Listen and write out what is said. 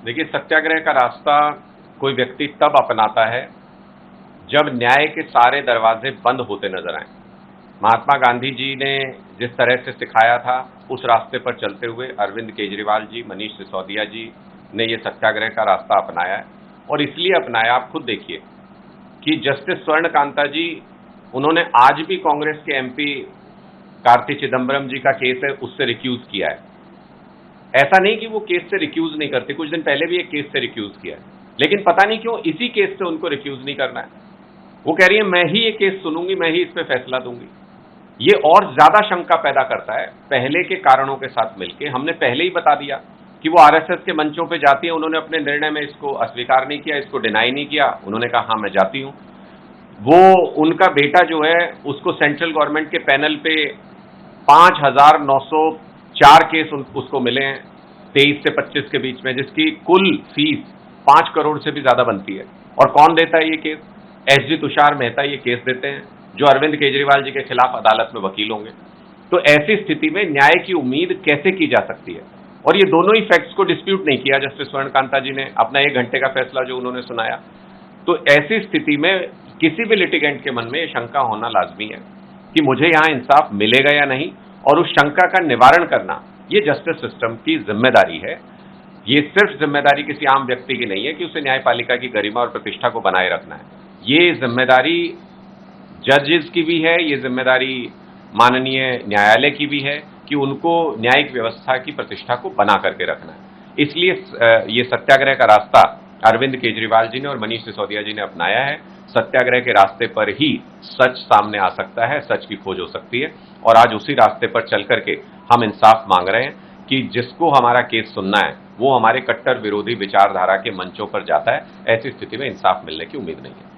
देखिए, सत्याग्रह का रास्ता कोई व्यक्ति तब अपनाता है जब न्याय के सारे दरवाजे बंद होते नजर आए। महात्मा गांधी जी ने जिस तरह से सिखाया था, उस रास्ते पर चलते हुए अरविंद केजरीवाल जी, मनीष सिसोदिया जी ने ये सत्याग्रह का रास्ता अपनाया है। और इसलिए अपनाया, आप खुद देखिए कि जस्टिस स्वर्ण कांता जी, उन्होंने आज भी कांग्रेस के एमपी कार्ति चिदम्बरम जी का केस है, उससे रिक्यूज किया है। ऐसा नहीं कि वो केस से रिक्यूज नहीं करते, कुछ दिन पहले भी एक केस से रिक्यूज किया है, लेकिन पता नहीं क्यों इसी केस से उनको रिक्यूज नहीं करना है। वो कह रही है मैं ही ये केस सुनूंगी, मैं ही इस पे फैसला दूंगी। ये और ज्यादा शंका पैदा करता है पहले के कारणों के साथ मिलके। हमने पहले ही बता दिया कि वो आरएसएस के मंचों पे जाती है, उन्होंने अपने निर्णय में इसको अस्वीकार नहीं किया, इसको डिनाई नहीं किया, उन्होंने कहा हाँ मैं जाती हूं। वो उनका बेटा जो है, उसको सेंट्रल गवर्नमेंट के पैनल पे 5,904 केस उसको मिले हैं 23 से 25 के बीच में, जिसकी कुल फीस 5 करोड़ से भी ज्यादा बनती है। और कौन देता है ये केस? एसजी तुषार मेहता ये केस देते हैं, जो अरविंद केजरीवाल जी के खिलाफ अदालत में वकील होंगे। तो ऐसी स्थिति में न्याय की उम्मीद कैसे की जा सकती है? और ये दोनों ही फैक्ट्स को डिस्प्यूट नहीं किया जस्टिस स्वर्ण कांता जी ने, अपना 1 घंटे का फैसला जो उन्होंने सुनाया। तो ऐसी स्थिति में किसी भी लिटिगेंट के मन में शंका होना लाजमी है कि मुझे यहां इंसाफ मिलेगा या नहीं, और उस शंका का निवारण करना ये जस्टिस सिस्टम की जिम्मेदारी है। ये सिर्फ जिम्मेदारी किसी आम व्यक्ति की नहीं है कि उसे न्यायपालिका की गरिमा और प्रतिष्ठा को बनाए रखना है। ये जिम्मेदारी जजेस की भी है, ये जिम्मेदारी माननीय न्यायालय की भी है कि उनको न्यायिक व्यवस्था की प्रतिष्ठा को बना करके रखना है। इसलिए ये सत्याग्रह का रास्ता अरविंद केजरीवाल जी ने और मनीष सिसोदिया जी ने अपनाया है। सत्याग्रह के रास्ते पर ही सच सामने आ सकता है, सच की खोज हो सकती है। और आज उसी रास्ते पर चल करके हम इंसाफ मांग रहे हैं कि जिसको हमारा केस सुनना है वो हमारे कट्टर विरोधी विचारधारा के मंचों पर जाता है। ऐसी स्थिति में इंसाफ मिलने की उम्मीद नहीं है।